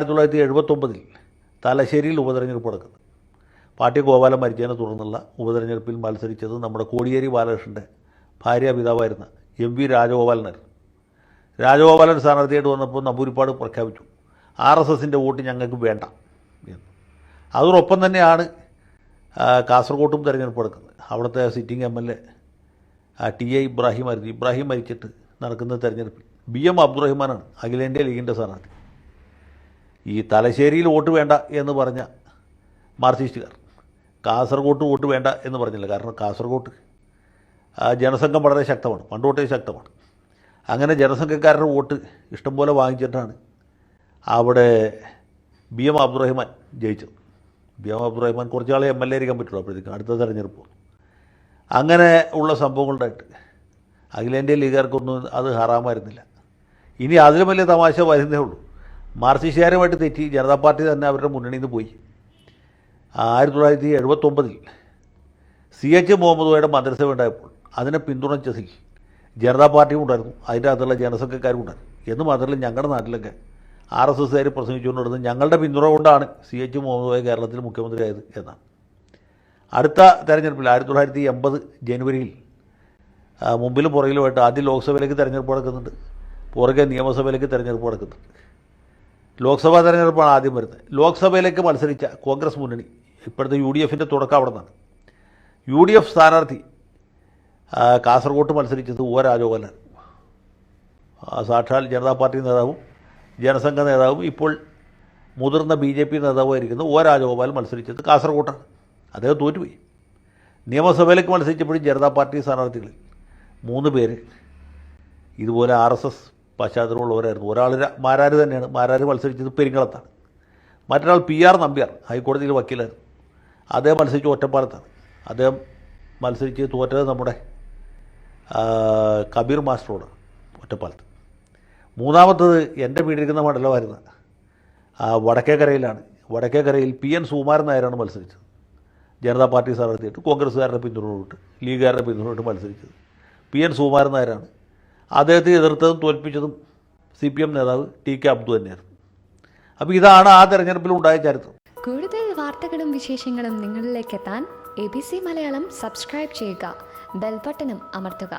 1979 തലശ്ശേരിയിൽ ഉപതെരഞ്ഞെടുപ്പ് നടക്കുന്നത്. പാർട്ടി ഗോപാലൻ മരിച്ചതിനെ തുടർന്നുള്ള ഉപതെരഞ്ഞെടുപ്പിൽ മത്സരിച്ചത് നമ്മുടെ കോടിയേരി ബാലകൃഷ്ണൻ്റെ ഭാര്യാപിതാവായിരുന്ന എം വി രാജഗോപാലനായിരുന്നു. രാജഗോപാലൻ സ്ഥാനാർത്ഥിയായിട്ട് വന്നപ്പോൾ നമ്പൂരിപ്പാട് പ്രഖ്യാപിച്ചു RSSൻ്റെ വോട്ട് ഞങ്ങൾക്ക് വേണ്ട എന്ന്. അതോടൊപ്പം തന്നെയാണ് കാസർഗോട്ടും തിരഞ്ഞെടുപ്പ് നടക്കുന്നത്. അവിടുത്തെ സിറ്റിംഗ് MLA TI ഇബ്രാഹിം മരിച്ചിട്ട് നടക്കുന്ന തെരഞ്ഞെടുപ്പിൽ BM അബ്ദുറഹിമാനാണ് അഖിലേന്ത്യാ ലീഗിൻ്റെ സ്ഥാനാർത്ഥി. ഈ തലശ്ശേരിയിൽ വോട്ട് വേണ്ട എന്ന് പറഞ്ഞ മാർക്സിസ്റ്റുകാർ കാസർഗോട്ട് വോട്ട് വേണ്ട എന്ന് പറഞ്ഞില്ല. കാരണം കാസർഗോട്ട് ജനസംഘം വളരെ ശക്തമാണ്, പണ്ട് തൊട്ടേ ശക്തമാണ്. അങ്ങനെ ജനസംഘക്കാരുടെ വോട്ട് ഇഷ്ടംപോലെ വാങ്ങിച്ചിട്ടാണ് അവിടെ BM അബ്ദുറഹിമാൻ ജയിച്ചത്. BM അബ്ദുറഹിമാൻ കുറച്ച് ആളെ MLA ആയിരിക്കാൻ പറ്റുള്ളൂ അപ്പോഴത്തേക്കും അടുത്ത തെരഞ്ഞെടുപ്പ്. അങ്ങനെ ഉള്ള സംഭവങ്ങളുണ്ടായിട്ട് അഖിലേന്ത്യാ ലീഗുകാർക്കൊന്നും അത് ഹറാമായിരുന്നില്ല. ഇനി അതിലും വലിയ തമാശ വരുന്നേ ഉള്ളൂ. മാർക്സിസ്റ്റുകാരുമായിട്ട് തെറ്റി ജനതാ പാർട്ടി തന്നെ അവരുടെ മുന്നണിയിൽ നിന്ന് പോയി. 1979 CH മുഹമ്മദ് കോയയുടെ മന്ത്രിസഭ ഉണ്ടായപ്പോൾ അതിനെ പിന്തുണച്ചതിൽ ജനതാ പാർട്ടിയും ഉണ്ടായിരുന്നു, അതിൻ്റെ അകത്തുള്ള ജനസംഘക്കാരും ഉണ്ടായിരുന്നു. എന്ന് മാത്രമല്ല ഞങ്ങളുടെ നാട്ടിലൊക്കെ RSSകാർ പ്രസംഗിച്ചുകൊണ്ടിരുന്നത് ഞങ്ങളുടെ പിന്തുണ കൊണ്ടാണ് CH മുഹമ്മദ് കോയ കേരളത്തിൽ മുഖ്യമന്ത്രിയായത് എന്നാണ്. അടുത്ത തെരഞ്ഞെടുപ്പിൽ 1980 ജനുവരിയിൽ മുമ്പിലും പുറകിലുമായിട്ട് ആദ്യം ലോക്സഭയിലേക്ക് തെരഞ്ഞെടുപ്പ് നടക്കുന്നുണ്ട്, പുറകെ നിയമസഭയിലേക്ക് തെരഞ്ഞെടുപ്പ് നടക്കുന്നുണ്ട്. ലോക്സഭാ തെരഞ്ഞെടുപ്പാണ് ആദ്യം വരുന്നത്. ലോക്സഭയിലേക്ക് മത്സരിച്ച കോൺഗ്രസ് മുന്നണി, ഇപ്പോഴത്തെ UDFൻ്റെ തുടക്കം അവിടെ നിന്നാണ്. UDF സ്ഥാനാർത്ഥി കാസർഗോട്ട് മത്സരിച്ചത് O രാജഗോപാലൻ, സാക്ഷാൽ ജനതാ പാർട്ടി നേതാവും ജനസംഘ നേതാവും ഇപ്പോൾ മുതിർന്ന BJP നേതാവുമായിരിക്കുന്ന O രാജഗോപാലൻ മത്സരിച്ചത് കാസർഗോട്ടാണ്. അദ്ദേഹം തോറ്റുപോയി. നിയമസഭയിലേക്ക് മത്സരിച്ചപ്പോഴും ജനതാ പാർട്ടി സ്ഥാനാർത്ഥികളിൽ 3 പേര് ഇതുപോലെ RSS പശ്ചാത്തലമുള്ളവരായിരുന്നു. ഒരാൾ മാരാർ തന്നെയാണ്, മാരാർ മത്സരിച്ചത് പെരിങ്ങളത്താണ്. മറ്റൊരാൾ PR നമ്പ്യാർ ഹൈക്കോടതിയിൽ വക്കീലായിരുന്നു, അദ്ദേഹം മത്സരിച്ച് ഒറ്റപ്പാലത്താണ്. അദ്ദേഹം മത്സരിച്ച് തോറ്റത് നമ്മുടെ കബീർ മാസ്റ്ററോടാണ് ഒറ്റപ്പാലത്ത്. മൂന്നാമത്തത് എൻ്റെ വീടിരിക്കുന്ന മണ്ഡലമായിരുന്നു വടക്കേക്കരയിലാണ്. വടക്കേക്കരയിൽ PN സുകുമാരൻ നായരാണ് മത്സരിച്ചത്. ജനതാ പാർട്ടി സ്ഥാനാർത്ഥിയായിട്ട് കോൺഗ്രസ്സുകാരുടെ പിന്തുണയോട്ട് ലീഗുകാരുടെ പിന്തുണയോട്ട് മത്സരിച്ചത് PN സുകുമാരൻ നായരാണ്. അദ്ദേഹത്തെ എതിർത്തതും തോൽപ്പിച്ചതും CPM നേതാവ് TK അബ്ദു തന്നെയായിരുന്നു. അപ്പോൾ ഇതാണ് ആ തെരഞ്ഞെടുപ്പിലുണ്ടായ ചരിത്രം. കൂടുതൽ വാർത്തകളും വിശേഷങ്ങളും നിങ്ങളിലേക്ക് എത്താൻ ABC മലയാളം സബ്സ്ക്രൈബ് ചെയ്യുക, ബെൽ ബട്ടണും അമർത്തുക.